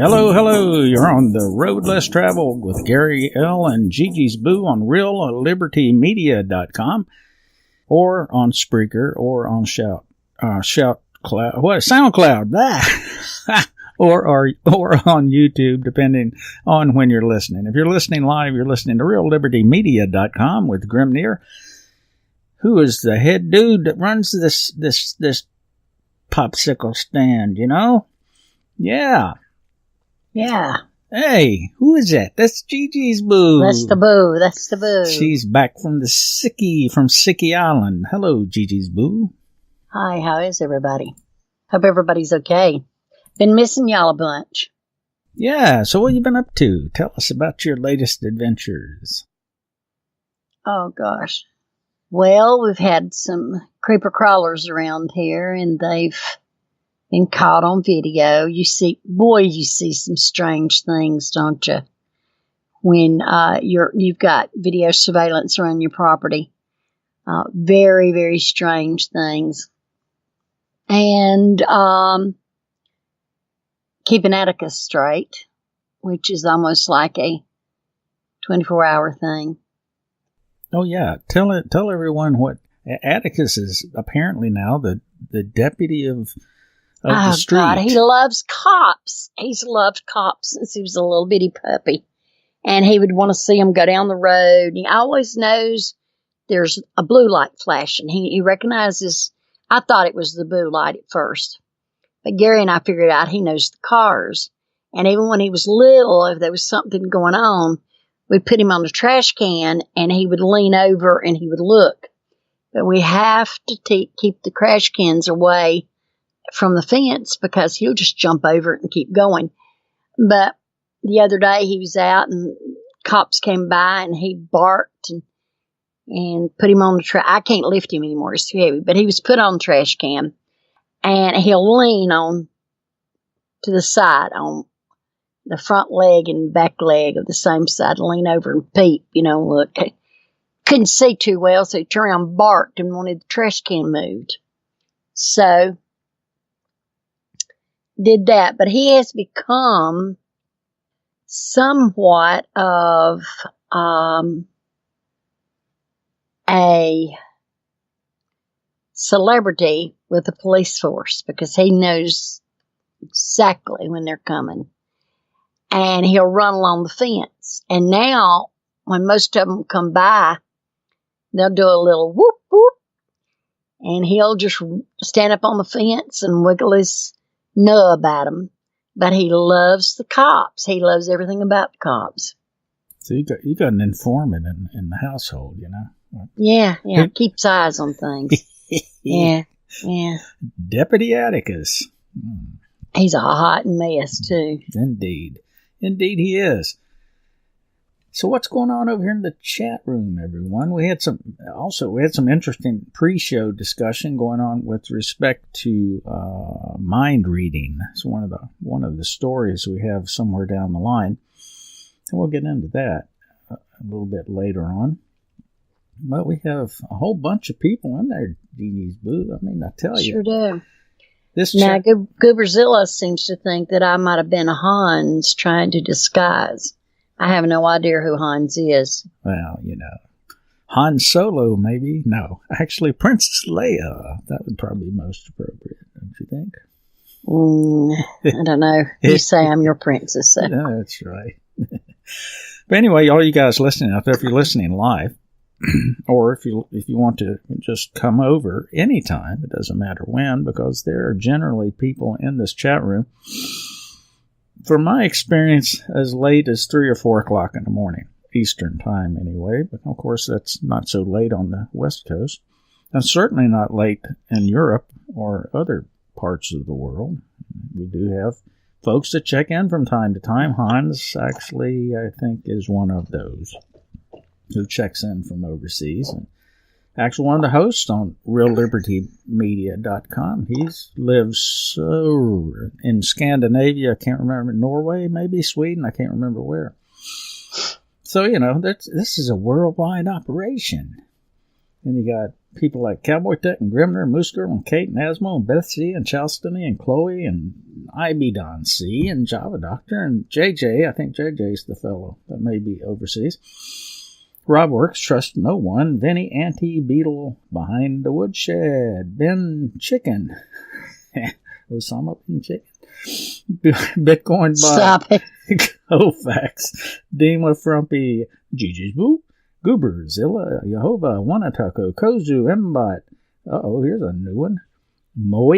Hello, hello. You're on the Road Less Traveled with Gary L. and Gigi's Boo on RealLibertyMedia.com or on Spreaker or on SoundCloud, or on YouTube, depending on when you're listening. If you're listening live, you're listening to RealLibertyMedia.com with Grimnir, who is the head dude that runs this popsicle stand, you know? Yeah. Yeah. Hey, who is that? That's Gigi's Boo. That's the Boo. That's the Boo. She's back from Sickie Island. Hello, Gigi's Boo. Hi, how is everybody? Hope everybody's okay. Been missing y'all a bunch. Yeah, so what have you been up to? Tell us about your latest adventures. Oh, gosh. Well, we've had some creeper crawlers around here, and they've been caught on video. You see some strange things, don't you? When you've got video surveillance around your property. Very, very strange things. And keeping Atticus straight, which is almost like a 24-hour thing. Oh, yeah. Tell everyone what Atticus is apparently now the deputy of the street. God, he loves cops. He's loved cops since he was a little bitty puppy. And he would want to see them go down the road. He always knows there's a blue light flashing. He recognizes, I thought it was the blue light at first. But Gary and I figured out he knows the cars. And even when he was little, if there was something going on, we'd put him on the trash can and he would lean over and he would look. But we have to keep the trash cans away from the fence because he'll just jump over it and keep going. But the other day he was out and cops came by and he barked and put him on the trash. I can't lift him anymore. It's too heavy. But he was put on the trash can and he'll lean on to the side, on the front leg and back leg of the same side, lean over and peep, look. Couldn't see too well, so he turned around and barked and wanted the trash can moved. So did that, but he has become somewhat of a celebrity with the police force because he knows exactly when they're coming. And he'll run along the fence. And now, when most of them come by, they'll do a little whoop, whoop. And he'll just stand up on the fence and wiggle his nub at them. But he loves the cops. He loves everything about the cops. So you got an informant in the household, you know? Yeah. Keeps eyes on things. Yeah. Deputy Atticus. He's a hot mess, too. Indeed he is. So what's going on over here in the chat room, everyone? We had some interesting pre-show discussion going on with respect to mind reading. It's one of the stories we have somewhere down the line, and we'll get into that a little bit later on. But we have a whole bunch of people in there, Gigi's Boo. I mean, I tell you, sure do. Now, Gooberzilla seems to think that I might have been Hans trying to disguise. I have no idea who Hans is. Well, Han Solo, maybe. No, actually, Princess Leia. That would probably be most appropriate, don't you think? I don't know. You say I'm your princess. So. No, that's right. But anyway, all you guys listening out there, if you're listening live, or if you want to just come over anytime, it doesn't matter when, because there are generally people in this chat room, from my experience, as late as 3 or 4 o'clock in the morning, Eastern time anyway, but of course that's not so late on the West Coast, and certainly not late in Europe or other parts of the world. We do have folks that check in from time to time. Hans actually, I think, is one of those who checks in from overseas. And actually one of the hosts on RealLibertyMedia.com. He lives in Scandinavia. I can't remember. Norway, maybe Sweden. I can't remember where. So, this is a worldwide operation. Then you got people like Cowboy Tech and Grimner, Moose Girl and Kate and Asmo and Beth C and Charleston and Chloe and IB Don C and Java Doctor and JJ. I think JJ's the fellow that may be overseas. Rob Works, Trust No One, Vinny Anti-Beetle, Behind the Woodshed, Ben Chicken, Osama Ben Chicken, Bitcoin Stop Bot, it. Kofax, Deemla Frumpy, Gigi's Boo, Goober, Zilla, Jehovah, Wanatako, Kozu, Mbot. Here's a new one. Moe.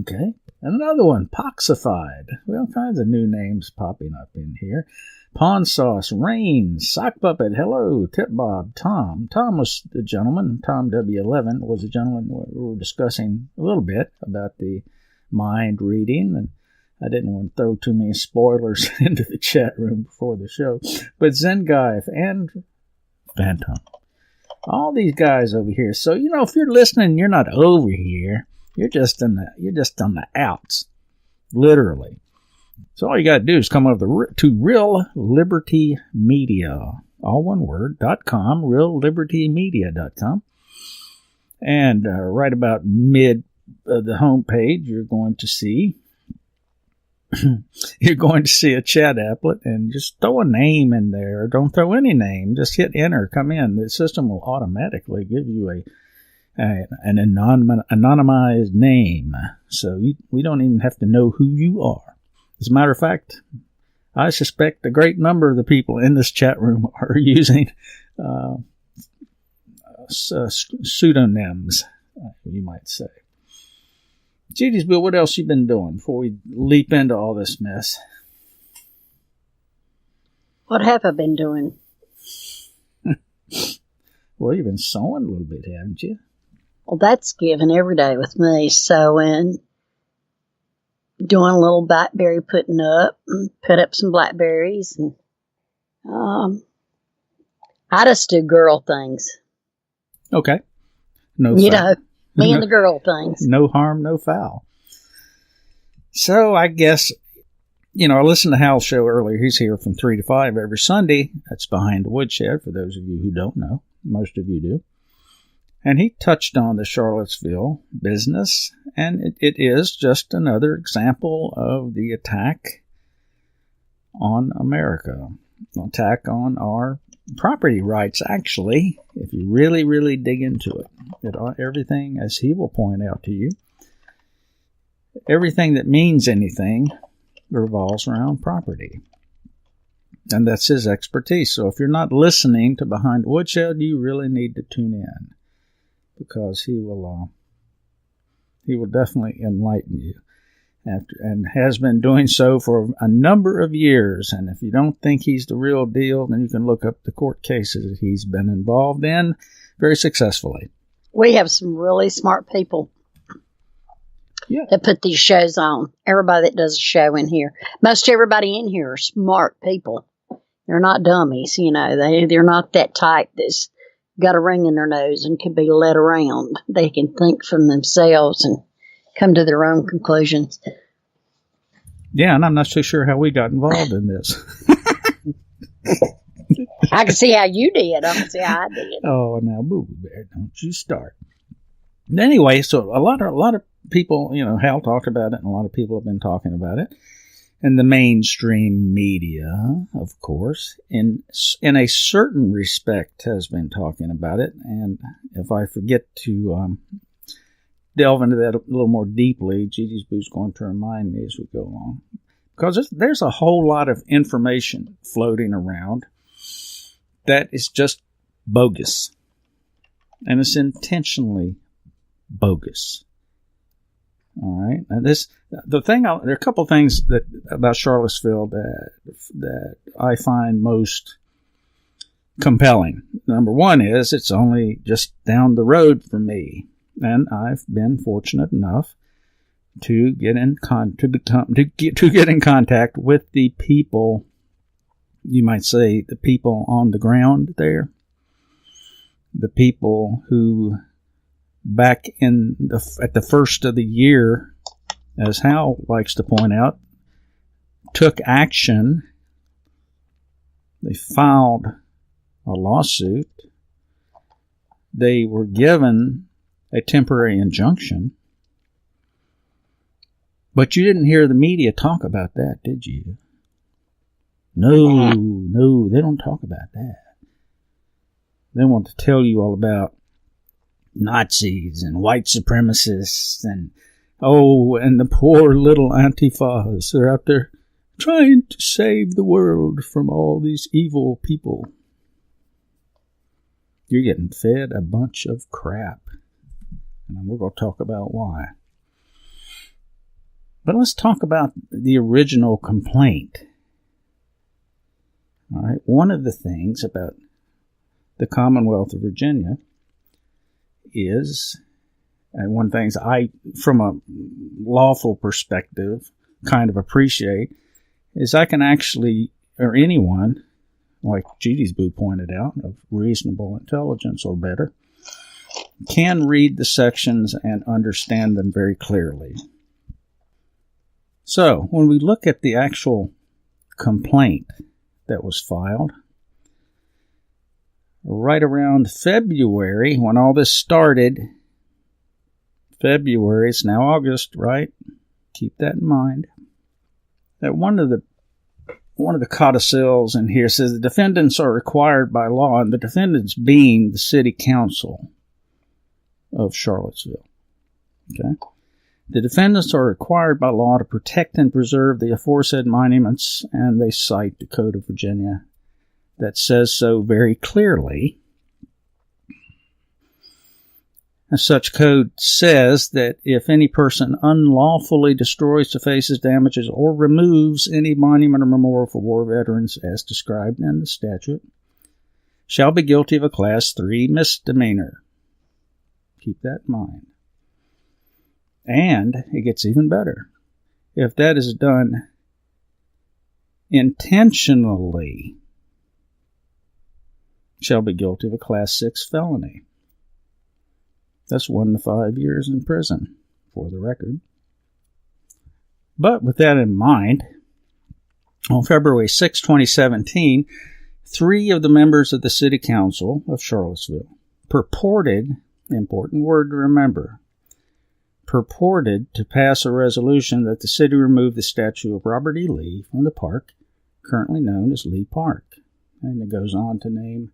Okay. And another one, Poxified. All kinds of new names popping up in here. Pawn Sauce, Rain, Sock Puppet, Hello, Tip Bob, Tom. Tom was the gentleman. Tom W11 was the gentleman we were discussing a little bit about the mind reading, and I didn't want to throw too many spoilers into the chat room before the show. But Zengive and Phantom. All these guys over here. So, if you're listening, you're not over here. You're just on the outs. Literally. So all you got to do is come over to Real Liberty Media, all one word, .com, reallibertymedia.com. And right about mid the homepage, you're going to see a chat applet, and just throw a name in there. Don't throw any name. Just hit enter, come in. The system will automatically give you an anonymized name. So we don't even have to know who you are. As a matter of fact, I suspect a great number of the people in this chat room are using pseudonyms, you might say. Gigi's Bill, what else you been doing before we leap into all this mess? What have I been doing? Well, you've been sewing a little bit, haven't you? Well, that's given every day with me. Sewing, doing a little blackberry putting up, and put up some blackberries, and I just do girl things. Okay. No you foul. know, me and the girl things. No harm, no foul. So I guess, I listened to Hal's show earlier. He's here from 3 to 5 every Sunday. That's Behind the Woodshed, for those of you who don't know. Most of you do. And he touched on the Charlottesville business, and it is just another example of the attack on America, attack on our property rights, actually, if you really, really dig into it. Everything, as he will point out to you, everything that means anything revolves around property. And that's his expertise. So if you're not listening to Behind the Woodshed, you really need to tune in, because he will definitely enlighten you, and has been doing so for a number of years. And if you don't think he's the real deal, then you can look up the court cases that he's been involved in very successfully. We have some really smart people that put these shows on. Everybody that does a show in here, most everybody in here are smart people. They're not dummies, they're not that type that's got a ring in their nose and can be led around. They can think from themselves and come to their own conclusions. Yeah, and I'm not so sure how we got involved in this. I can see how you did. I can see how I did. Oh, now, Boo Bear, don't you start. Anyway, so a lot of people, Hal talked about it, and a lot of people have been talking about it. And the mainstream media, of course, in a certain respect, has been talking about it. And if I forget to delve into that a little more deeply, Gigi's Boo's going to remind me as we go along. Because there's a whole lot of information floating around that is just bogus. And it's intentionally bogus. All right. And there are a couple of things about Charlottesville that I find most compelling. Number one is it's only just down the road from me, and I've been fortunate enough to get in contact with the people. You might say the people on the ground there, the people who, back at the first of the year, as Hal likes to point out, took action. They filed a lawsuit they were given a temporary injunction. But you didn't hear the media talk about that, did you? No, they don't talk about that. They want to tell you all about Nazis and white supremacists and the poor little Antifas. They're out there trying to save the world from all these evil people. You're getting fed a bunch of crap. And we're going to talk about why. But let's talk about the original complaint. All right, one of the things about the Commonwealth of Virginia is, and one of the things I, from a lawful perspective, kind of appreciate, is I can actually, or anyone, like Judy's Boo pointed out, of reasonable intelligence or better, can read the sections and understand them very clearly. So, when we look at the actual complaint that was filed, right around February, when all this started, February, it's now August, right? Keep that in mind. That one of the codicils in here says the defendants are required by law, and the defendants being the city council of Charlottesville. Okay? The defendants are required by law to protect and preserve the aforesaid monuments, and they cite the Code of Virginia that says so very clearly. And such code says that if any person unlawfully destroys, defaces, damages, or removes any monument or memorial for war veterans as described in the statute, shall be guilty of a Class 3 misdemeanor. Keep that in mind. And it gets even better. If that is done intentionally, shall be guilty of a Class 6 felony. That's 1 to 5 years in prison, for the record. But with that in mind, on February 6, 2017, 3 of the members of the City Council of Charlottesville purported, important word to remember, purported to pass a resolution that the city remove the statue of Robert E. Lee from the park, currently known as Lee Park. And it goes on to name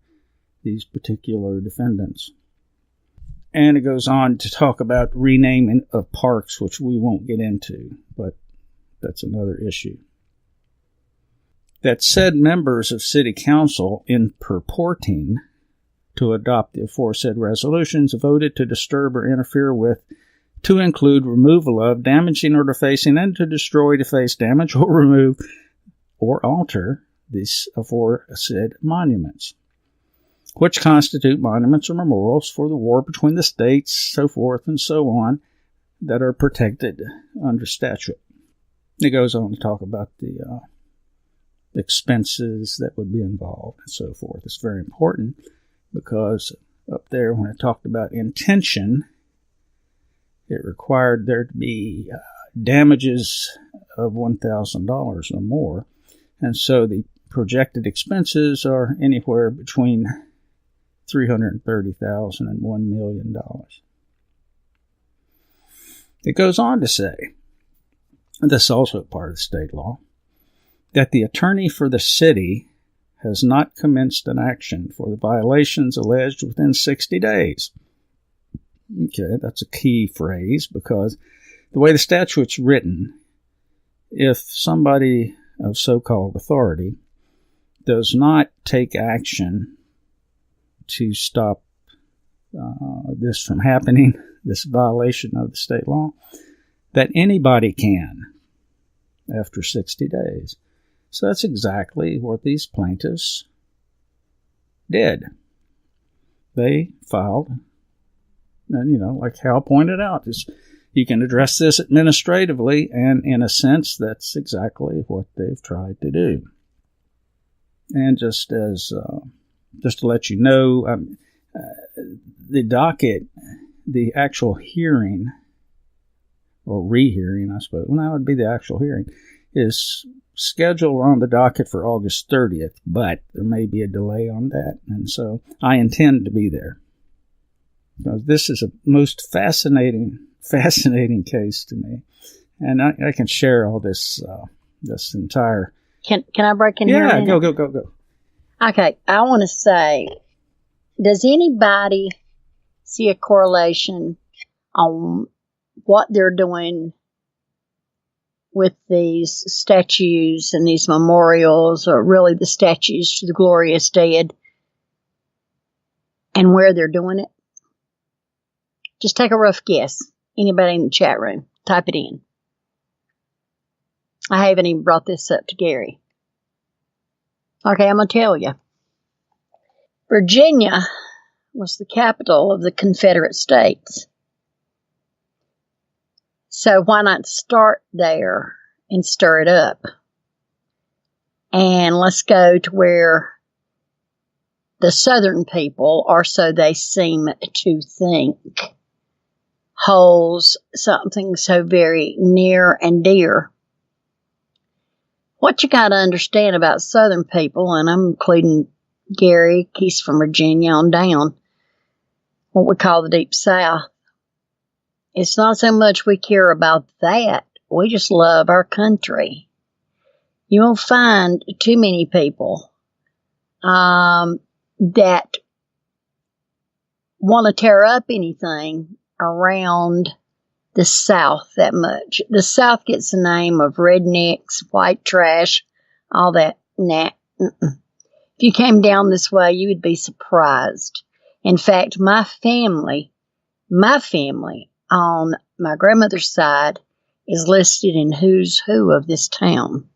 these particular defendants. And it goes on to talk about renaming of parks, which we won't get into, but that's another issue. That said members of City Council, in purporting to adopt the aforesaid resolutions, voted to disturb or interfere with, to include removal of, damaging or defacing, and to destroy, deface, damage, or remove, or alter these aforesaid monuments, which constitute monuments or memorials for the war between the states, so forth and so on, that are protected under statute. It goes on to talk about the expenses that would be involved and so forth. It's very important because up there when it talked about intention, it required there to be damages of $1,000 or more. And so the projected expenses are anywhere between $330,000 and $1 million. It goes on to say, and this is also part of the state law, that the attorney for the city has not commenced an action for the violations alleged within 60 days. Okay, that's a key phrase because the way the statute's written, if somebody of so-called authority does not take action to stop this from happening, this violation of the state law, that anybody can after 60 days. So that's exactly what these plaintiffs did. They filed, and like Hal pointed out, you can address this administratively, and in a sense, that's exactly what they've tried to do. And just to let you know, the docket, the actual hearing, or rehearing, I suppose, well, that would be the actual hearing, is scheduled on the docket for August 30th, but there may be a delay on that, and so I intend to be there. This is a most fascinating case to me. And I can share all this entire... Can I break in here? Yeah, go. Okay, I want to say, does anybody see a correlation on what they're doing with these statues and these memorials, or really the statues to the glorious dead, and where they're doing it? Just take a rough guess. Anybody in the chat room, type it in. I haven't even brought this up to Gary. Okay, I'm going to tell you. Virginia was the capital of the Confederate States. So why not start there and stir it up? And let's go to where the Southern people, or so they seem to think, holds something so very near and dear. What you got to understand about Southern people, and I'm including Gary, he's from Virginia on down, what we call the Deep South, it's not so much we care about that. We just love our country. You won't find too many people that want to tear up anything around the South that much. The South gets the name of rednecks, white trash, all that. Nah. If you came down this way, you would be surprised. In fact, my family on my grandmother's side is listed in Who's Who of this town.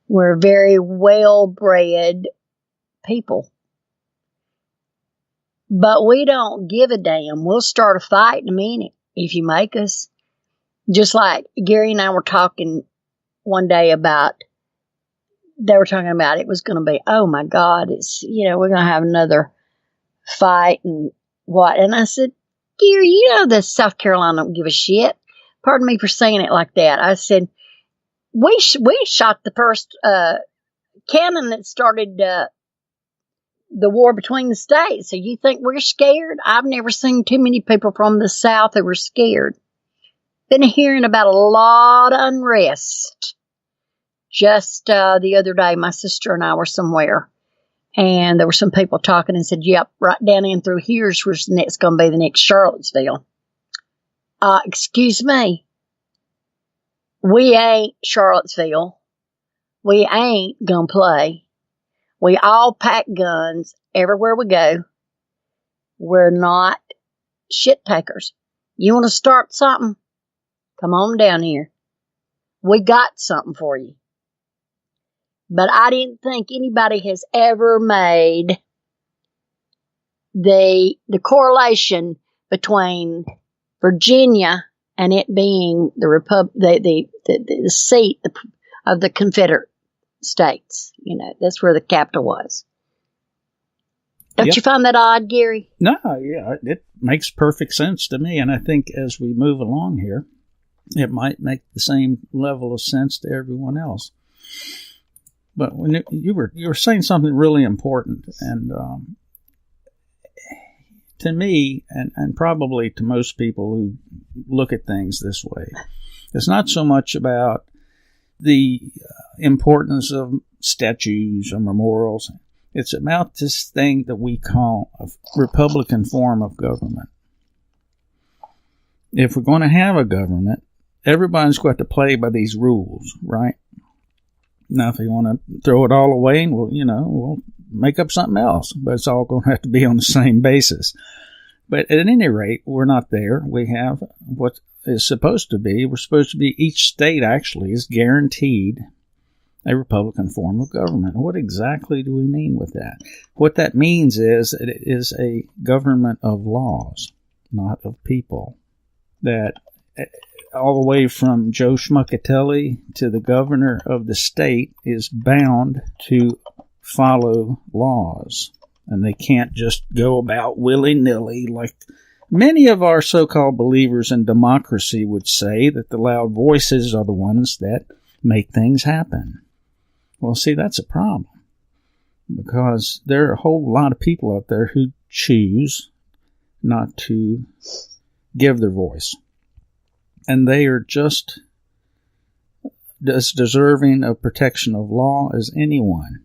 We're very well-bred people. But we don't give a damn. We'll start a fight in a minute if you make us. Just like Gary and I were talking one day about, they were talking about it was going to be, oh my God, we're going to have another fight and what. And I said, Gary, that South Carolina don't give a shit. Pardon me for saying it like that. I said, we shot the first cannon that started the war between the states. So you think we're scared? I've never seen too many people from the South who were scared. Been hearing about a lot of unrest. Just the other day, my sister and I were somewhere, and there were some people talking and said, yep, right down in through here's where's the next going to be the next Charlottesville. Excuse me. We ain't Charlottesville. We ain't going to play. We all pack guns everywhere we go. We're not shit takers. You want to start something? Come on down here. We got something for you. But I didn't think anybody has ever made the correlation between Virginia and it being the seat of the Confederate States. That's where the capital was. Don't you find that odd, Gary? No, yeah, it makes perfect sense to me. And I think as we move along here, it might make the same level of sense to everyone else. But when you were saying something really important, and to me, and probably to most people who look at things this way, it's not so much about the importance of statues or memorials. It's about this thing that we call a Republican form of government. If we're going to have a government, everybody's got to play by these rules, right? Now, if you want to throw it all away, we'll make up something else. But it's all going to have to be on the same basis. But at any rate, we're not there. We have what is supposed to be. We're supposed to be, each state actually is guaranteed a Republican form of government. What exactly do we mean with that? What that means is that it is a government of laws, not of people. That all the way from Joe Schmuckatelli to the governor of the state is bound to follow laws. And they can't just go about willy-nilly like many of our so-called believers in democracy would say, that the loud voices are the ones that make things happen. Well, see, that's a problem, because there are a whole lot of people out there who choose not to give their voice. And they are just as deserving of protection of law as anyone.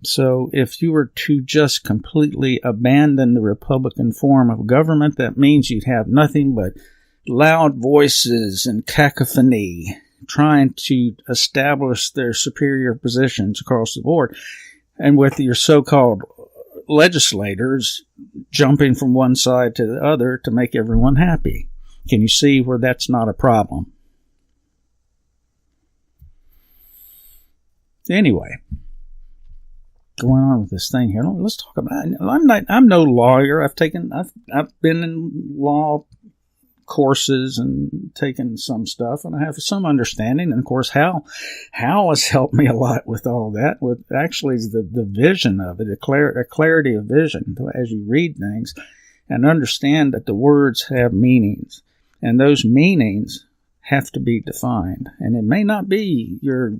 So if you were to just completely abandon the Republican form of government, that means you'd have nothing but loud voices and cacophony trying to establish their superior positions across the board. And with your so-called legislators jumping from one side to the other to make everyone happy. Can you see where that's not a problem? Anyway, going on with this thing here. Let's talk about it. I'm no lawyer. I've been in law courses and taken some stuff, and I have some understanding. And of course, Hal has helped me a lot with all that. With actually the vision of it, a clarity of vision as you read things, and understand that the words have meanings, and those meanings have to be defined. And it may not be your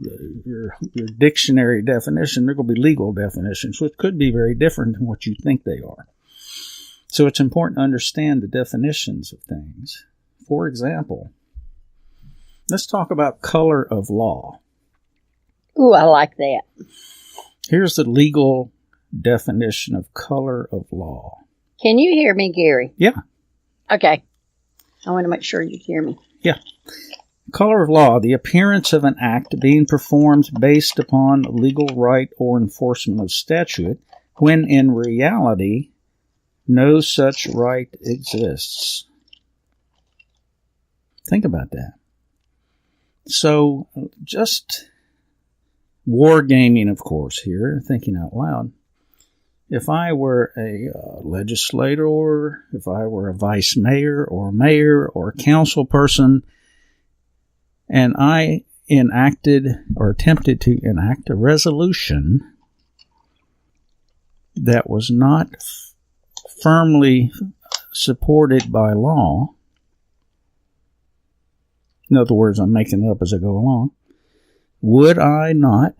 dictionary definition. There will be legal definitions, which could be very different than what you think they are. So it's important to understand the definitions of things. For example, let's talk about color of law. Ooh, I like that. Here's the legal definition of color of law. Can you hear me, Gary? Yeah. Okay. I want to make sure you hear me. Yeah. Color of law, the appearance of an act being performed based upon legal right or enforcement of statute, when in reality no such right exists. Think about that. So, just wargaming, of course, here, thinking out loud. If I were a legislator, if I were a vice mayor or council person, and I enacted or attempted to enact a resolution that was not firmly supported by law, in other words, I'm making it up as I go along, would I not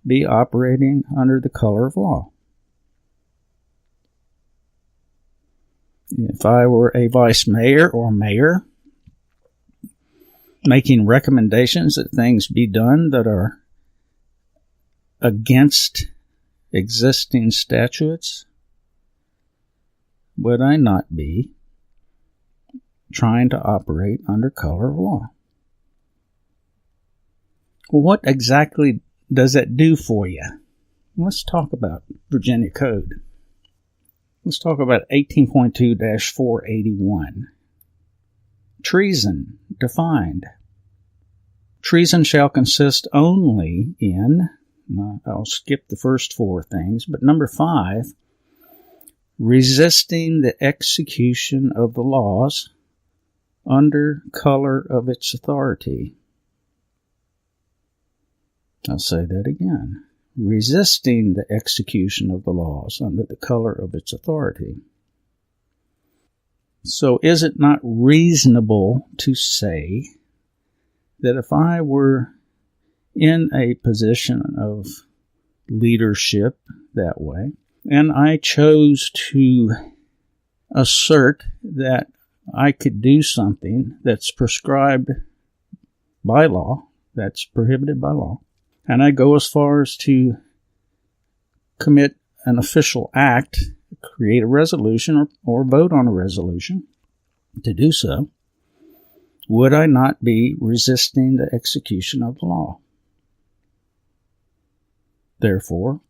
be operating under the color of law? If I were a vice mayor or mayor making recommendations that things be done that are against existing statutes, would I not be trying to operate under color of law? Well, what exactly does that do for you? Let's talk about Virginia Code. Let's talk about 18.2-481. Treason defined. Treason shall consist only in, I'll skip the first four things, but number 5, resisting the execution of the laws under color of its authority. I'll say that again. Resisting the execution of the laws under the color of its authority. So is it not reasonable to say that if I were in a position of leadership that way, and I chose to assert that I could do something that's prescribed by law, that's prohibited by law, and I go as far as to commit an official act, create a resolution or vote on a resolution to do so, would I not be resisting the execution of the law? Therefore,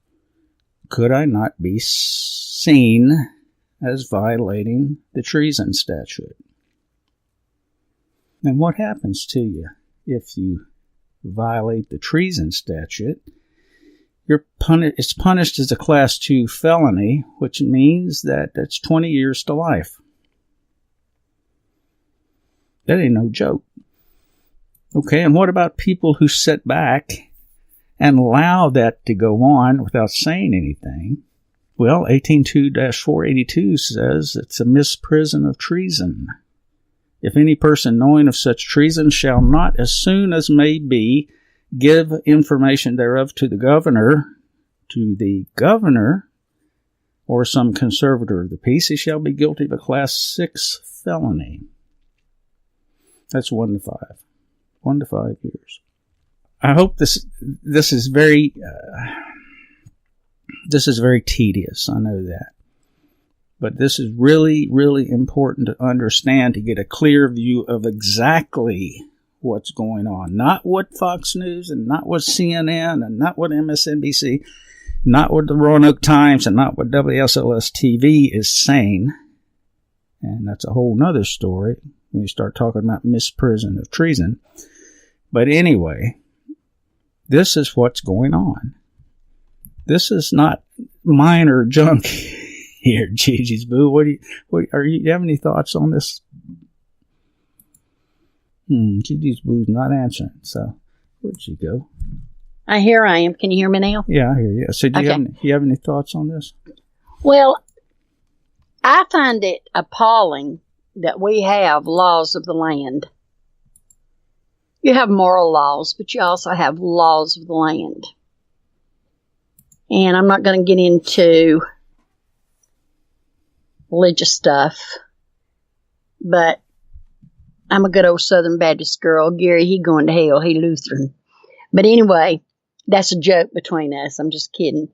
could I not be seen as violating the treason statute? And what happens to you if you violate the treason statute? It's punished as a Class 2 felony, which means that that's 20 years to life. That ain't no joke. Okay, and what about people who sit back and allow that to go on without saying anything? Well, 18.2-482 says it's a misprision of treason. If any person knowing of such treason shall not, as soon as may be, give information thereof to the governor, or some conservator of the peace, he shall be guilty of a class 6 felony. That's 1 to 5. 1 to 5 years. I hope this is very tedious. I know that. But this is really, really important to understand, to get a clear view of exactly what's going on. Not what Fox News and not what CNN and not what MSNBC, not what the Roanoke Times and not what WSLS TV is saying. And that's a whole nother story when you start talking about misprision of treason. But anyway, this is what's going on. This is not minor junk here, Gigi's Boo. Do you have any thoughts on this? Gigi's Boo's not answering. So where'd she go? Here I am. Can you hear me now? Yeah, I hear you. So do you have any thoughts on this? Well, I find it appalling that we have laws of the land. You have moral laws, but you also have laws of the land. And I'm not going to get into religious stuff, but I'm a good old Southern Baptist girl. Gary, he going to hell. He Lutheran. But anyway, that's a joke between us. I'm just kidding.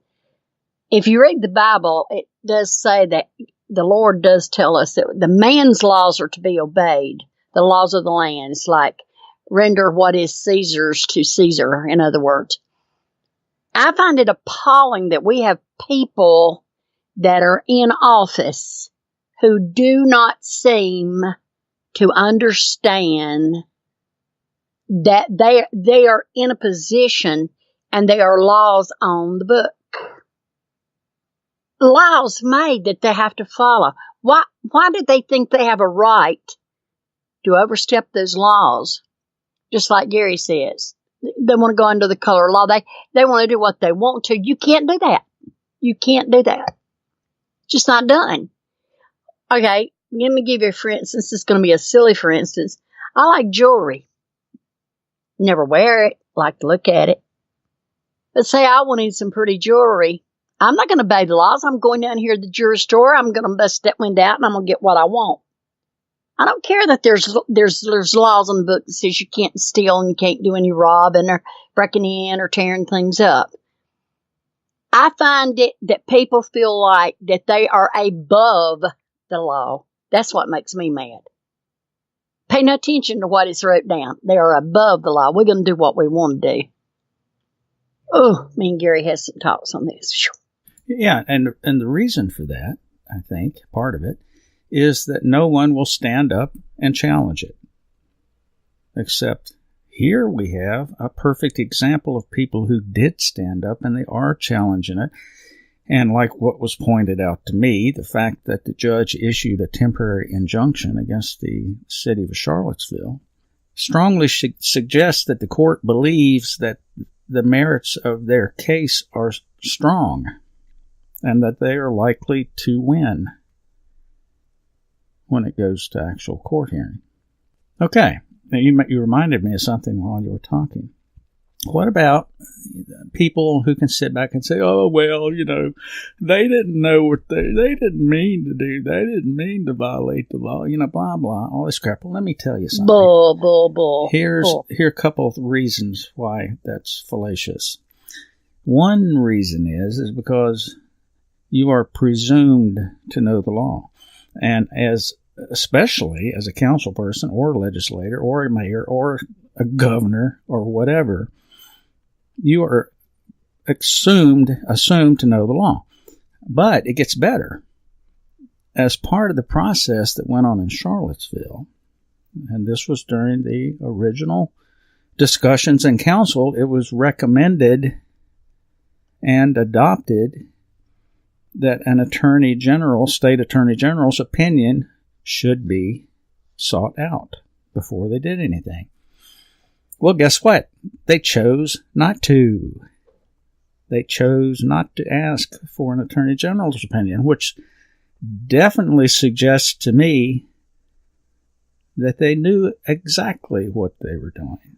If you read the Bible, it does say that the Lord does tell us that the man's laws are to be obeyed. The laws of the land. It's like render what is Caesar's to Caesar, in other words. I find it appalling that we have people that are in office who do not seem to understand that they are in a position and there are laws on the book. Laws made that they have to follow. Why did they think they have a right to overstep those laws? Just like Gary says. They want to go under the color of law. They want to do what they want to. You can't do that. You can't do that. Just not done. Okay, let me give you a for instance. It's going to be a silly for instance. I like jewelry. Never wear it. Like to look at it. But say I wanted some pretty jewelry. I'm not going to obey the laws. I'm going down here to the jewelry store. I'm going to bust that window out and I'm going to get what I want. I don't care that there's laws on the book that says you can't steal and you can't do any robbing or breaking in or tearing things up. I find it that people feel like that they are above the law. That's what makes me mad. Pay no attention to what is wrote down. They are above the law. We're going to do what we want to do. Oh, me and Gary has some talks on this. Yeah, and the reason for that, I think, part of it, is that no one will stand up and challenge it. Except here we have a perfect example of people who did stand up and they are challenging it. And like what was pointed out to me, the fact that the judge issued a temporary injunction against the city of Charlottesville strongly suggests that the court believes that the merits of their case are strong and that they are likely to win when it goes to actual court hearing. Okay, now you reminded me of something while you were talking. What about people who can sit back and say, oh, well, they didn't know what they didn't mean to do. They didn't mean to violate the law, blah, blah, all this crap. Well, let me tell you something. Bull. Here are a couple of reasons why that's fallacious. One reason is because you are presumed to know the law. And especially as a council person or a legislator or a mayor or a governor or whatever, you are assumed to know the law. But it gets better. As part of the process that went on in Charlottesville, and this was during the original discussions in council, it was recommended and adopted that an state attorney general's opinion should be sought out before they did anything. Well, guess what? They chose not to. They chose not to ask for an attorney general's opinion, which definitely suggests to me that they knew exactly what they were doing,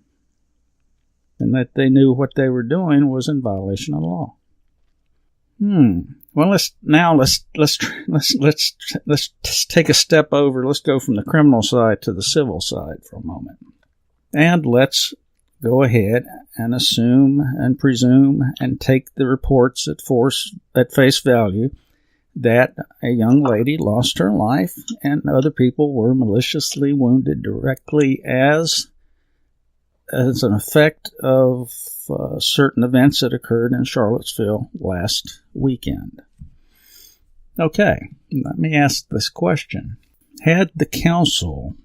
and that they knew what they were doing was in violation of the law. Well, let's take a step over. Let's go from the criminal side to the civil side for a moment. And let's go ahead and assume and presume and take the reports at face value that a young lady lost her life and other people were maliciously wounded directly as an effect of certain events that occurred in Charlottesville last weekend. Okay, let me ask this question. Had the council,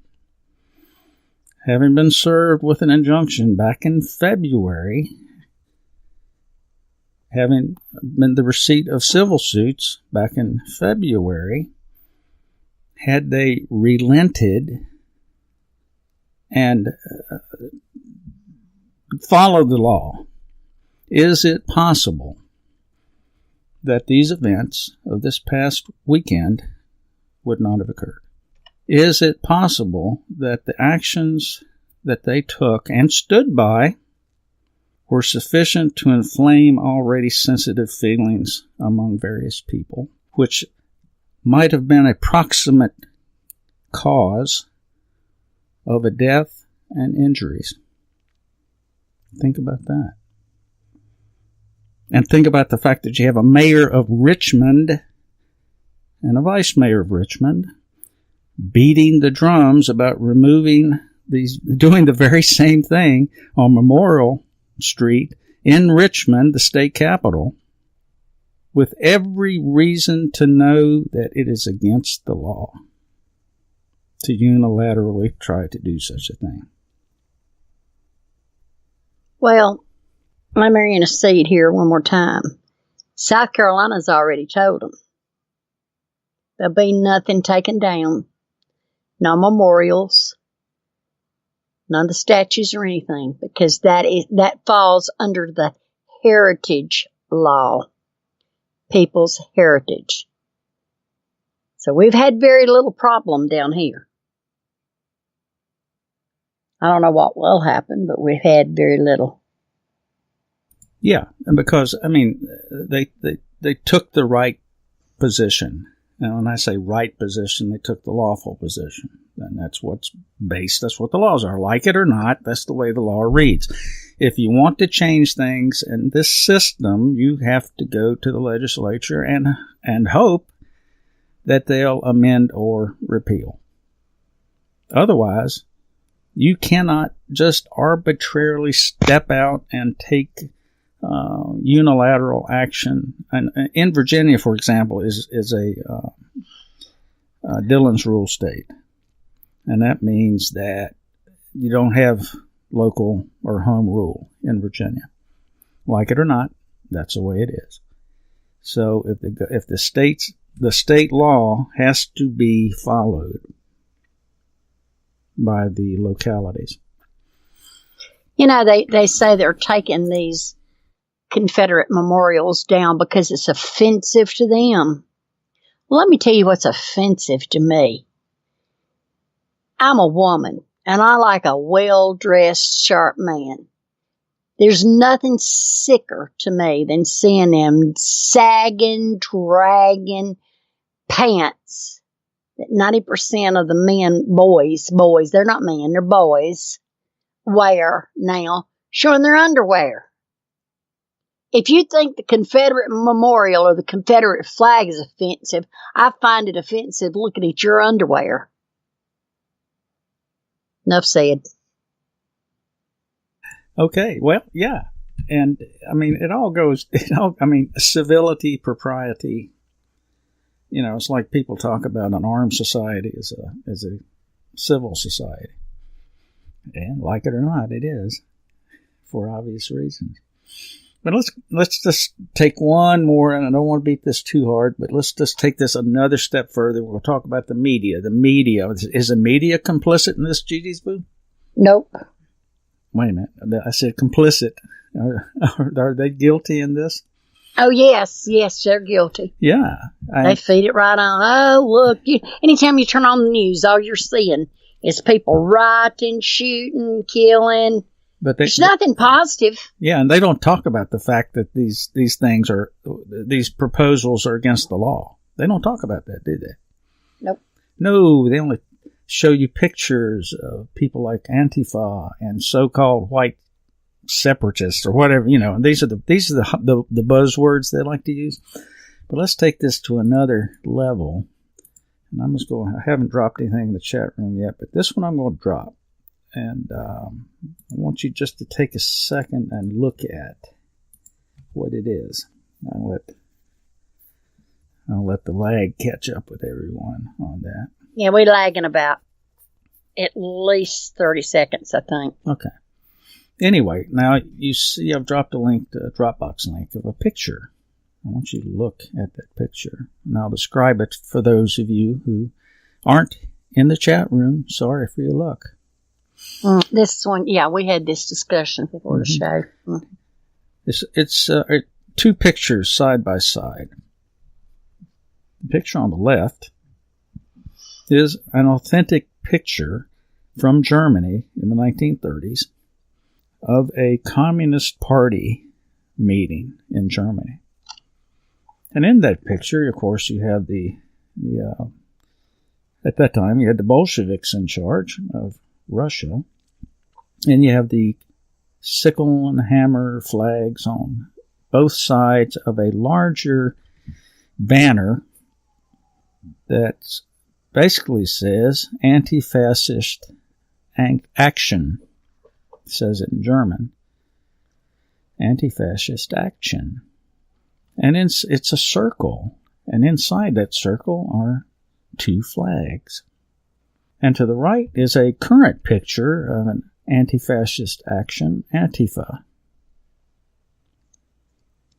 having been served with an injunction back in February, having been the receipt of civil suits back in February, had they relented and followed the law, is it possible that these events of this past weekend would not have occurred? Is it possible that the actions that they took and stood by were sufficient to inflame already sensitive feelings among various people, which might have been a proximate cause of a death and injuries? Think about that. And think about the fact that you have a mayor of Richmond and a vice mayor of Richmond beating the drums about doing the very same thing on Memorial Street in Richmond, the state capital, with every reason to know that it is against the law to unilaterally try to do such a thing. Well, let me intercede here one more time. South Carolina's already told them there'll be nothing taken down, no memorials, none of the statues or anything, because that falls under the heritage law, people's heritage. So we've had very little problem down here. I don't know what will happen, but we've had very little. Yeah, and because, I mean, they took the right position. And when I say right position, they took the lawful position. And that's what the laws are. Like it or not, that's the way the law reads. If you want to change things in this system, you have to go to the legislature and hope that they'll amend or repeal. Otherwise, you cannot just arbitrarily step out and take unilateral action. And in Virginia, for example, is a Dillon's rule state. And that means that you don't have local or home rule in Virginia. Like it or not, that's the way it is. So if the state law has to be followed by the localities. You know, they say they're taking these Confederate memorials down because it's offensive to them. Let me tell you what's offensive to me. I'm a woman, and I like a well-dressed, sharp man. There's nothing sicker to me than seeing them sagging, dragging pants that 90% of the men, boys, they're not men, they're boys, wear now, showing their underwear. If you think the Confederate memorial or the Confederate flag is offensive, I find it offensive looking at your underwear. Enough said. Okay, well, yeah. And, I mean, civility, propriety. You know, it's like people talk about an armed society as a civil society. And like it or not, it is, for obvious reasons. But let's just take one more, and I don't want to beat this too hard, but let's just take this another step further. We'll talk about the media. The media. Is the media complicit in this, Gigi's Boo? Nope. Wait a minute. I said complicit. Are they guilty in this? Oh, yes, they're guilty. Yeah. They feed it right on. Oh, look. Anytime you turn on the news, all you're seeing is people rioting, shooting, killing. But there's nothing positive. Yeah, and they don't talk about the fact that these proposals are against the law. They don't talk about that, do they? Nope. No, they only show you pictures of people like Antifa and so-called white separatists or whatever. You know, these are the buzzwords they like to use. But let's take this to another level. And I'm just going. I haven't dropped anything in the chat room yet, but this one I'm going to drop. And I want you just to take a second and look at what it is. I'll let the lag catch up with everyone on that. Yeah, we're lagging about at least 30 seconds, I think. Okay. Anyway, now you see I've dropped a Dropbox link of a picture. I want you to look at that picture. And I'll describe it for those of you who aren't in the chat room. Sorry for your luck. This one, yeah, we had this discussion before the show. It's two pictures side by side. The picture on the left is an authentic picture from Germany in the 1930s of a Communist Party meeting in Germany. And in that picture, of course, you have at that time, you had the Bolsheviks in charge of Russia, and you have the sickle and hammer flags on both sides of a larger banner that basically says anti-fascist action. It says it in German. Anti-fascist action. And it's a circle, and inside that circle are two flags. And to the right is a current picture of an anti-fascist action, Antifa.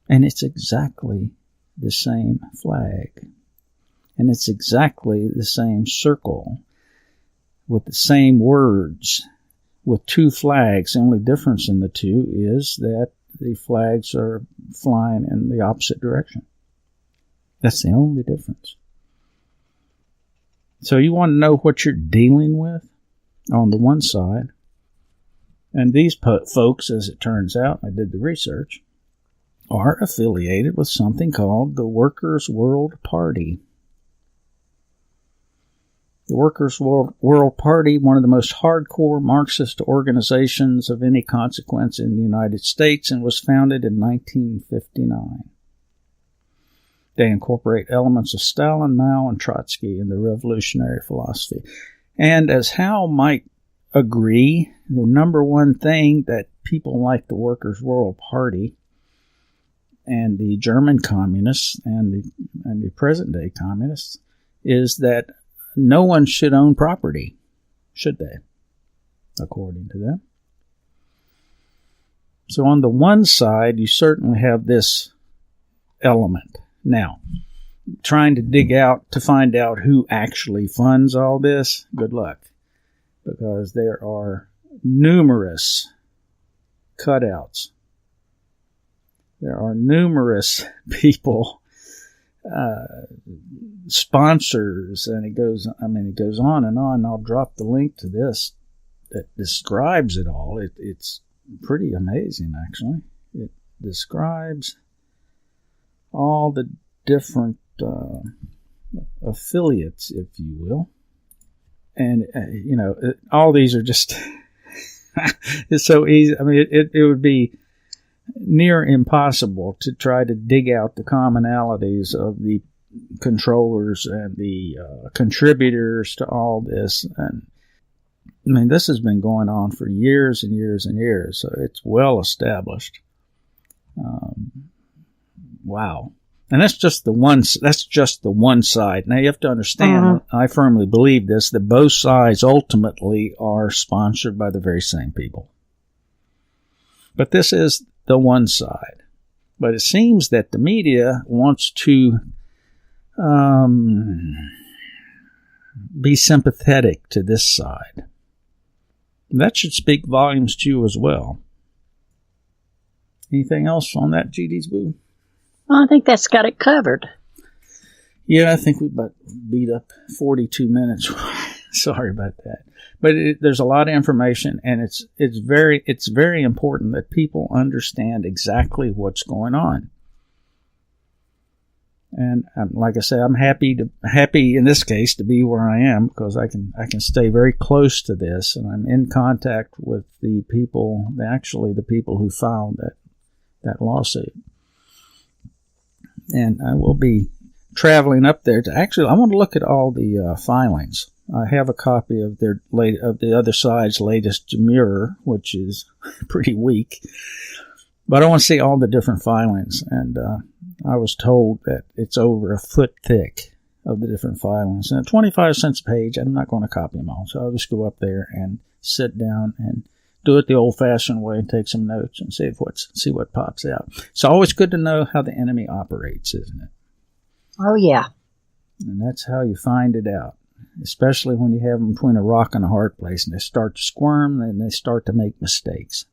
And it's exactly the same flag. And it's exactly the same circle with the same words with two flags. The only difference in the two is that the flags are flying in the opposite direction. That's the only difference. So you want to know what you're dealing with on the one side. And these folks, as it turns out, I did the research, are affiliated with something called the Workers' World Party. The Workers' World Party, one of the most hardcore Marxist organizations of any consequence in the United States, and was founded in 1959. They incorporate elements of Stalin, Mao, and Trotsky in their revolutionary philosophy. And as Hal might agree, the number one thing that people like the Workers' World Party and the German communists and the present-day communists is that no one should own property, should they? According to them. So on the one side, you certainly have this element. Now, trying to dig out to find out who actually funds all this, good luck. Because there are numerous cutouts. There are numerous people, sponsors, and it goes on and on. I'll drop the link to this that describes it all. It's pretty amazing, actually. It describes all the different affiliates, if you will. And, all these are just, it's so easy. I mean, it would be near impossible to try to dig out the commonalities of the controllers and the contributors to all this. And, I mean, this has been going on for years and years and years, so it's well established. Wow. And that's just the one side. Now you have to understand, I firmly believe this, that both sides ultimately are sponsored by the very same people. But this is the one side. But it seems that the media wants to be sympathetic to this side. That should speak volumes to you as well. Anything else on that, GD's Boo? Well, I think that's got it covered. Yeah, I think we about beat up 42 minutes Sorry about that. But there's a lot of information, and it's very important that people understand exactly what's going on. And like I say, I'm happy in this case to be where I am, because I can stay very close to this, and I'm in contact with the people who filed that lawsuit. And I will be traveling up there I want to look at all the filings. I have a copy of the other side's latest demurrer, which is pretty weak. But I want to see all the different filings, and I was told that it's over a foot thick of the different filings. And at 25 cents a page, I'm not going to copy them all, so I'll just go up there and sit down and do it the old-fashioned way and take some notes and see what pops out. It's always good to know how the enemy operates, isn't it? Oh, yeah. And that's how you find it out, especially when you have them between a rock and a hard place, and they start to squirm, and they start to make mistakes.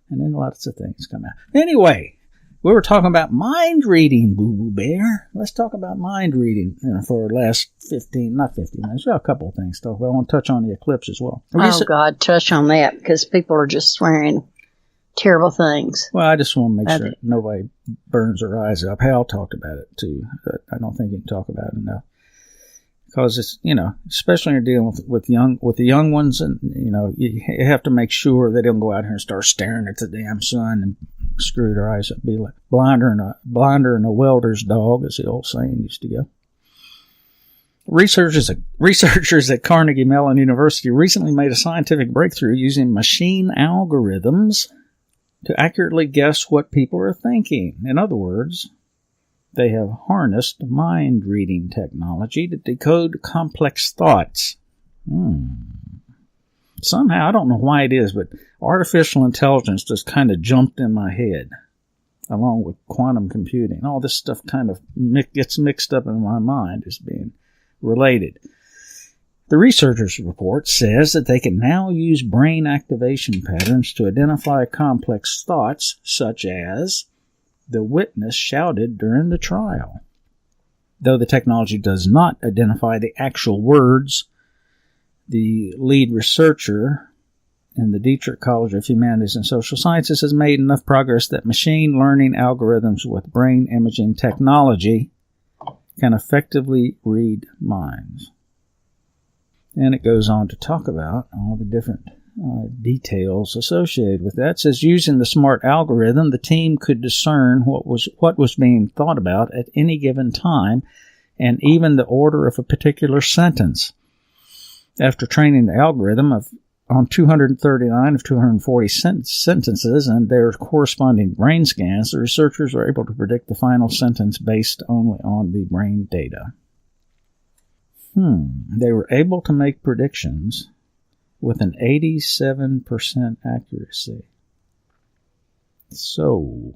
And then lots of things come out. Anyway, we were talking about mind reading, Boo Boo Bear. Let's talk about mind reading for our last 15 minutes. We've got a couple of things to talk about. I want to touch on the eclipse as well. God, touch on that, because people are just swearing terrible things. Well, I just want to make sure nobody burns their eyes up. Hal talked about it too, but I don't think you can talk about it enough. Because it's, especially when you're dealing with the young ones, and, you have to make sure they don't go out here and start staring at the damn sun and screw their eyes up. Be like blinder than a welder's dog, as the old saying used to go. Researchers at Carnegie Mellon University recently made a scientific breakthrough using machine algorithms to accurately guess what people are thinking. In other words, they have harnessed mind-reading technology to decode complex thoughts. Somehow, I don't know why it is, but artificial intelligence just kind of jumped in my head, along with quantum computing. All this stuff kind of gets mixed up in my mind as being related. The researchers' report says that they can now use brain activation patterns to identify complex thoughts, such as the witness shouted during the trial. Though the technology does not identify the actual words, the lead researcher in the Dietrich College of Humanities and Social Sciences has made enough progress that machine learning algorithms with brain imaging technology can effectively read minds. And it goes on to talk about all the different details associated with that. It says, using the smart algorithm, the team could discern what was being thought about at any given time, and even the order of a particular sentence. After training the algorithm on 239 of 240 sentences and their corresponding brain scans, the researchers were able to predict the final sentence based only on the brain data. They were able to make predictions with an 87% accuracy. So,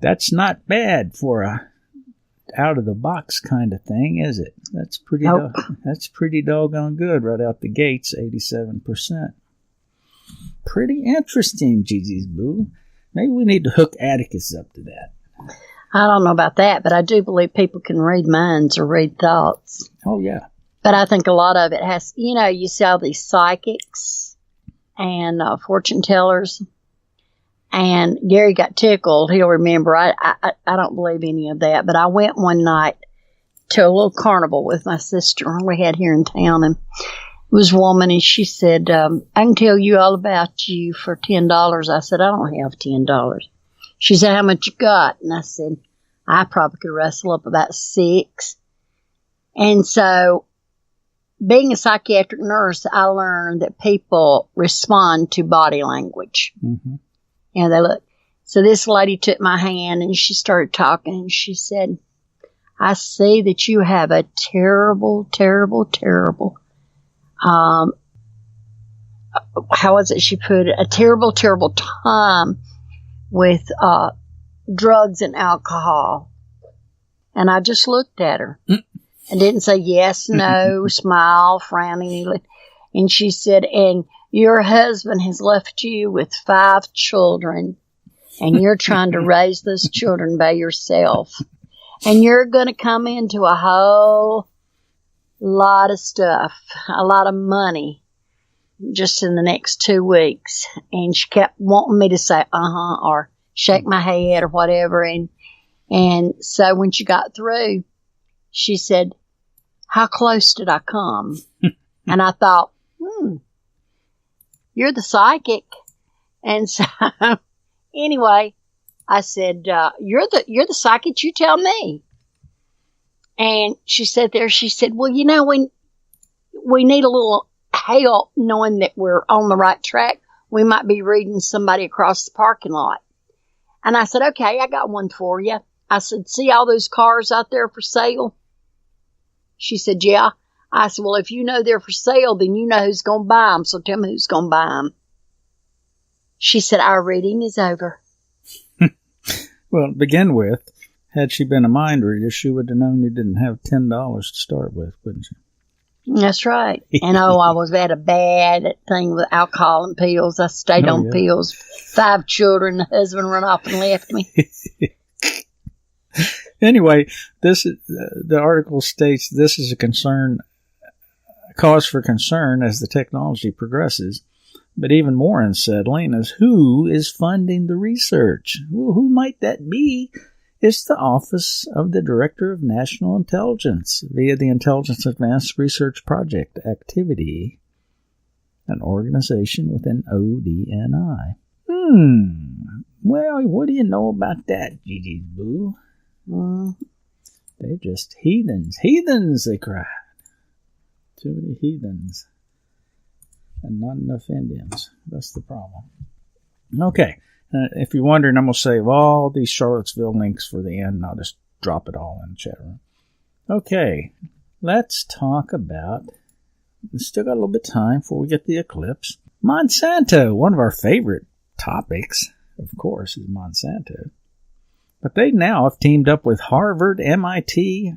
that's not bad for a out-of-the-box kind of thing, is it? That's pretty doggone good right out the gates, 87%. Pretty interesting, Gigi's Boo. Maybe we need to hook Atticus up to that. I don't know about that, but I do believe people can read minds or read thoughts. Oh, yeah. But I think a lot of it has, you see all these psychics and fortune tellers. And Gary got tickled. He'll remember. I don't believe any of that. But I went one night to a little carnival with my sister we had here in town. And it was a woman, and she said, I can tell you all about you for $10. I said, I don't have $10. She said, how much you got? And I said, I probably could wrestle up about $6. And so, being a psychiatric nurse, I learned that people respond to body language. Mm-hmm. And they look. So this lady took my hand and she started talking, and she said, I see that you have a terrible, terrible, terrible, how was it she put it? A terrible, terrible time with drugs and alcohol. And I just looked at her. And didn't say yes, no, smile, frowning. And she said, and your husband has left you with 5 children, and you're trying to raise those children by yourself. And you're going to come into a whole lot of stuff, a lot of money just in the next 2 weeks. And she kept wanting me to say, or shake my head or whatever. And so when she got through, she said, how close did I come? And I thought, you're the psychic. And so anyway, I said, you're the psychic, you tell me. And she said, well, you know, we need a little help knowing that we're on the right track. We might be reading somebody across the parking lot. And I said, okay, I got one for you. I said, see all those cars out there for sale? She said, yeah. I said, well, if you know they're for sale, then you know who's going to buy them. So tell me who's going to buy them. She said, our reading is over. Well, to begin with, had she been a mind reader, she would have known you didn't have $10 to start with, wouldn't she? That's right. And I had a bad thing with alcohol and pills. I stayed on pills. 5 children, the husband run off and left me. Anyway, the article states this is a cause for concern as the technology progresses. But even more unsettling is who is funding the research. Well, who might that be? It's the Office of the Director of National Intelligence via the Intelligence Advanced Research Project Activity, an organization within ODNI. Well, what do you know about that, Gigi Boo? They're just heathens. Heathens, they cried. Too many heathens. And not enough Indians. That's the problem. Okay. If you're wondering, I'm going to save all these Charlottesville links for the end, and I'll just drop it all in the chat room. Okay. Let's talk about, we still got a little bit of time before we get the eclipse. Monsanto, one of our favorite topics, of course, is Monsanto. But they now have teamed up with Harvard and MIT,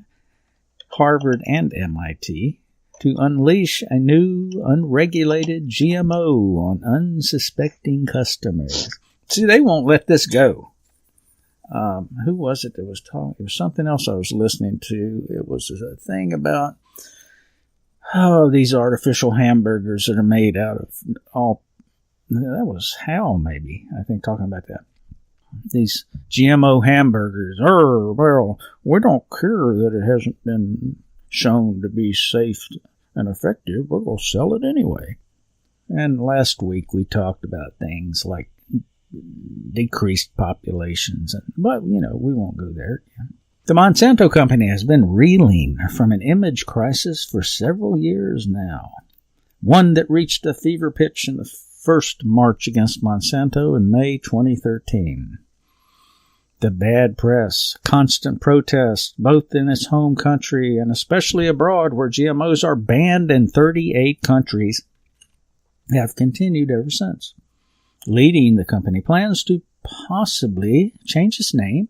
to unleash a new unregulated GMO on unsuspecting customers. See, they won't let this go. Who was it that was talking? It was something else I was listening to. It was a thing about, these artificial hamburgers that are made out of that was Hal, maybe, I think, talking about that. These GMO hamburgers. Well, we don't care that it hasn't been shown to be safe and effective. We're going to sell it anyway. And last week we talked about things like decreased populations. But, we won't go there. The Monsanto company has been reeling from an image crisis for several years now. One that reached a fever pitch in the first march against Monsanto in May 2013. The bad press, constant protests, both in its home country and especially abroad where GMOs are banned in 38 countries, have continued ever since, leading the company plans to possibly change its name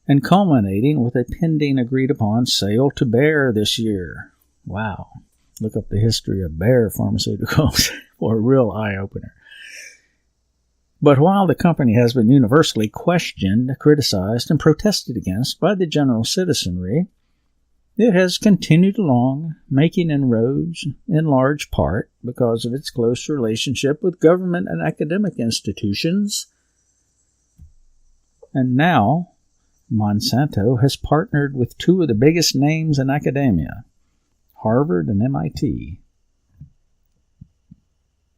and culminating with a pending agreed-upon sale to Bayer this year. Wow. Look up the history of Bayer Pharmaceuticals for a real eye-opener. But while the company has been universally questioned, criticized, and protested against by the general citizenry, it has continued along, making inroads in large part because of its close relationship with government and academic institutions. And now, Monsanto has partnered with 2 of the biggest names in academia, Harvard and MIT.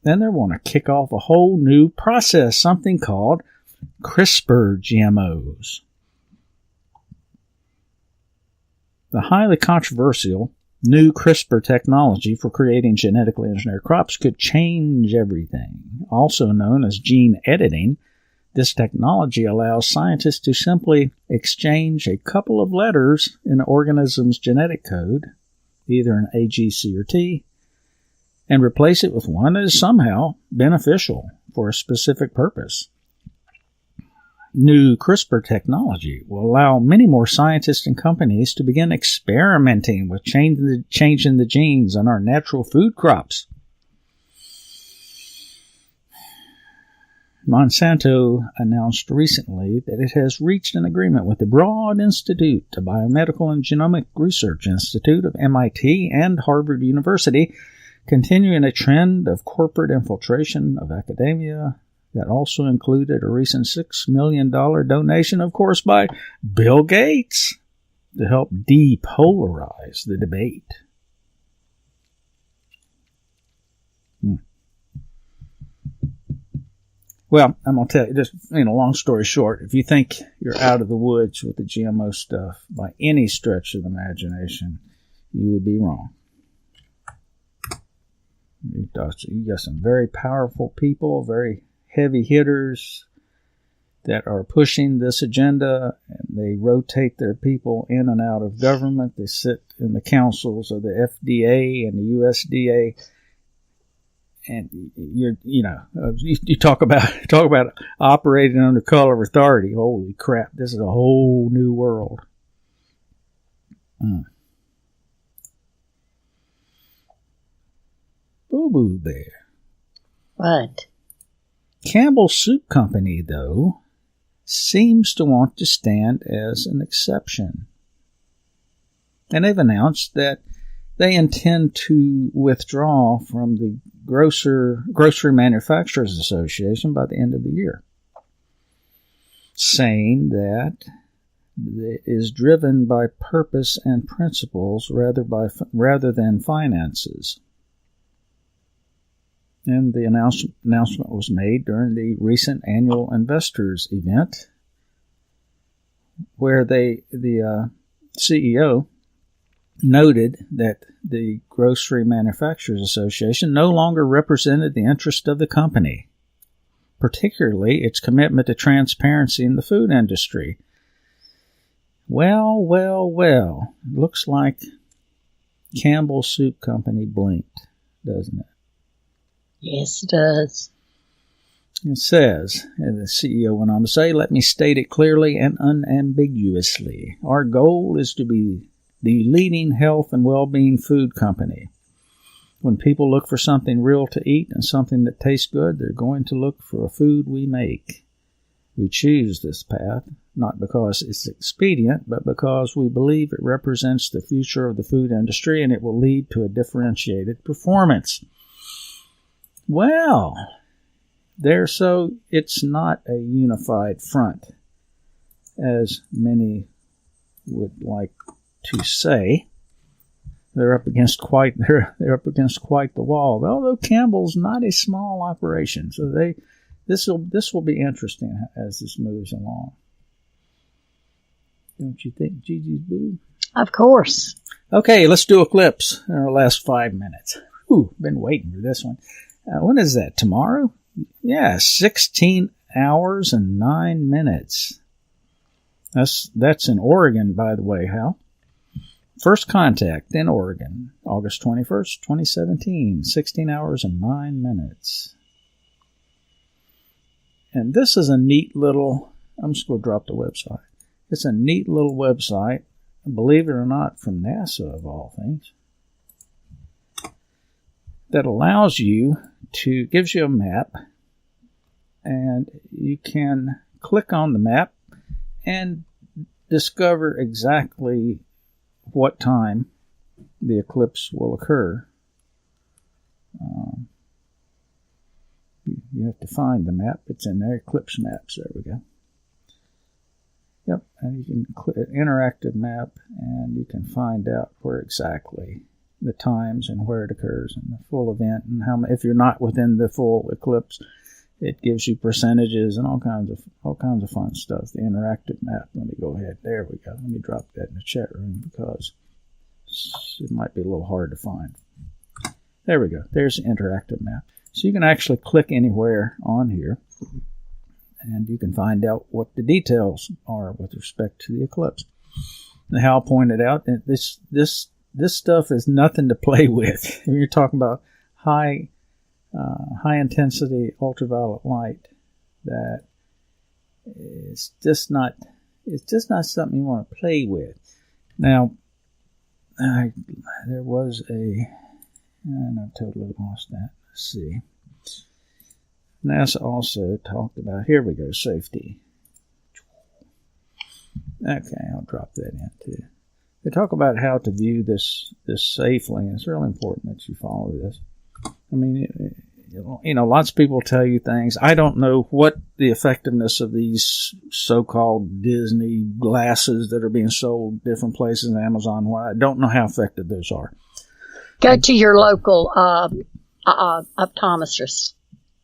Then they want to kick off a whole new process, something called CRISPR GMOs. The highly controversial new CRISPR technology for creating genetically engineered crops could change everything. Also known as gene editing, this technology allows scientists to simply exchange a couple of letters in an organism's genetic code, either an A, G, C, or T, and replace it with one that is somehow beneficial for a specific purpose. New CRISPR technology will allow many more scientists and companies to begin experimenting with changing the genes on our natural food crops. Monsanto announced recently that it has reached an agreement with the Broad Institute, a biomedical and genomic research institute of MIT and Harvard University, continuing a trend of corporate infiltration of academia that also included a recent $6 million donation, of course, by Bill Gates to help depolarize the debate. Well, I'm going to tell you, just long story short, if you think you're out of the woods with the GMO stuff by any stretch of the imagination, you would be wrong. You got some very powerful people, very heavy hitters that are pushing this agenda, and they rotate their people in and out of government. They sit in the councils of the FDA and the USDA. And you talk about operating under color of authority. Holy crap! This is a whole new world. Boo boo bear. What? Campbell's Soup Company, though, seems to want to stand as an exception, and they've announced that they intend to withdraw from the Grocery Manufacturers Association by the end of the year, saying that it is driven by purpose and principles rather than finances. And the announcement was made during the recent annual investors event, where the CEO noted that the Grocery Manufacturers Association no longer represented the interest of the company, particularly its commitment to transparency in the food industry. Well, looks like Campbell's Soup Company blinked, doesn't it? Yes, it does. It says, and the CEO went on to say, "Let me state it clearly and unambiguously. Our goal is to be the leading health and well-being food company. When people look for something real to eat and something that tastes good, they're going to look for a food we make. We choose this path, not because it's expedient, but because we believe it represents the future of the food industry and it will lead to a differentiated performance." Well, so it's not a unified front, as many would like to say. They're up against quite the wall. Although Campbell's not a small operation, so this will be interesting as this moves along. Don't you think, Gigi's Boo? Of course. Okay, let's do Eclipse in our last 5 minutes. Been waiting for this one. When is that? Tomorrow? Yeah, 16 hours and 9 minutes. That's in Oregon, by the way, Hal. First contact in Oregon, August 21st, 2017, 16 hours and 9 minutes. And this is a neat little, I'm just going to drop the website. It's a neat little website, believe it or not, from NASA of all things, that allows you gives you a map, and you can click on the map and discover exactly what time the eclipse will occur. You have to find the map. It's in there, eclipse maps. There we go. Yep, and you can click interactive map, and you can find out where exactly the times and where it occurs and the full event, and if you're not within the full eclipse, it gives you percentages and all kinds of fun stuff. The interactive map. Let me go ahead. There we go. Let me drop that in the chat room because it might be a little hard to find. There we go. There's the interactive map. So you can actually click anywhere on here, and you can find out what the details are with respect to the eclipse. And Hal pointed out that this stuff is nothing to play with. When you're talking about high intensity ultraviolet light, that it's just not something you want to play with. Now, there was and I've totally lost that. Let's see. NASA also talked about, here we go, safety. Okay, I'll drop that in too. They talk about how to view this safely, and it's really important that you follow this. I mean, lots of people tell you things. I don't know what the effectiveness of these so-called Disney glasses that are being sold different places in Amazon. I don't know how effective those are. Go to your local optometrist.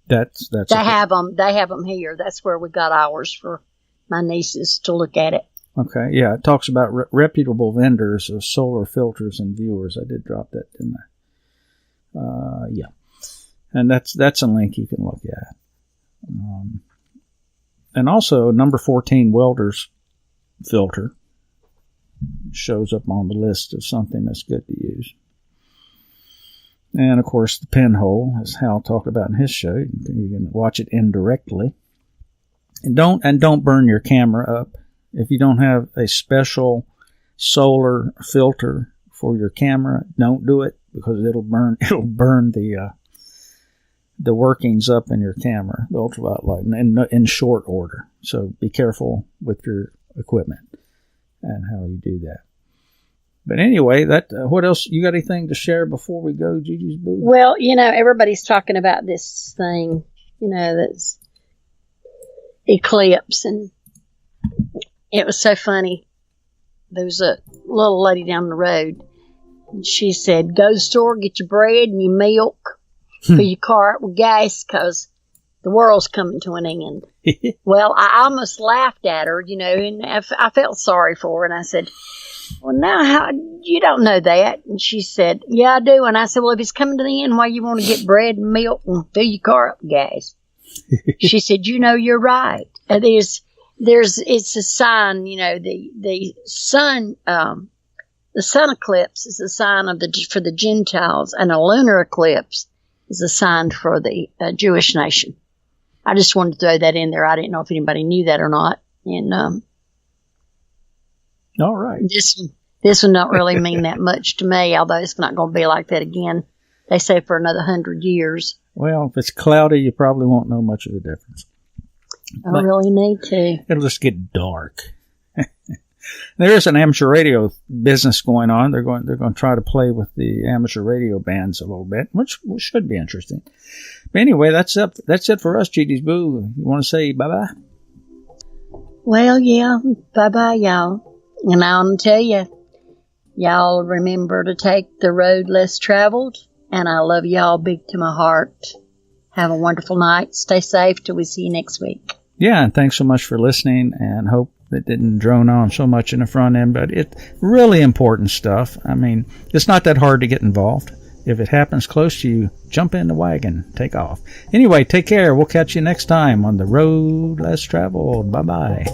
That's they have them. They have them here. That's where we got ours for my nieces to look at it. Okay, yeah, it talks about reputable vendors of solar filters and viewers. I did drop that, didn't I? Yeah, and that's a link you can look at. And also, number 14 welder's filter shows up on the list of something that's good to use. And of course, the pinhole, as Hal talked about in his show, you can watch it indirectly. And don't burn your camera up. If you don't have a special solar filter for your camera, don't do it, because it'll burn the workings up in your camera, the ultraviolet light, in short order. So be careful with your equipment and how you do that. But anyway, what else? You got anything to share before we go, Gigi's booth? Well, everybody's talking about this thing, that's eclipse, and it was so funny. There was a little lady down the road, and she said, go to the store, get your bread and your milk, fill your car up with gas, because the world's coming to an end. Well, I almost laughed at her, and I felt sorry for her, and I said, well, now, you don't know that. And she said, yeah, I do. And I said, well, if it's coming to the end, why you want to get bread and milk and fill your car up with gas? She said, you're right. It's a sign, the sun eclipse is a sign for the Gentiles, and a lunar eclipse is a sign for the Jewish nation. I just wanted to throw that in there. I didn't know if anybody knew that or not. And, all right. This would not really mean that much to me, although it's not going to be like that again. They say for another 100 years. Well, if it's cloudy, you probably won't know much of the difference. I really need to. It'll just get dark. There is an amateur radio business going on. They're going to try to play with the amateur radio bands a little bit, which should be interesting. But anyway, that's it for us, Gigi's Boo. You want to say bye-bye? Well, yeah. Bye-bye, y'all. And I want to tell you, y'all remember to take the road less traveled. And I love y'all big to my heart. Have a wonderful night. Stay safe till we see you next week. Yeah, and thanks so much for listening, and hope that didn't drone on so much in the front end, but it's really important stuff. I mean, it's not that hard to get involved. If it happens close to you, jump in the wagon, take off. Anyway, take care. We'll catch you next time on the road less traveled. Bye-bye.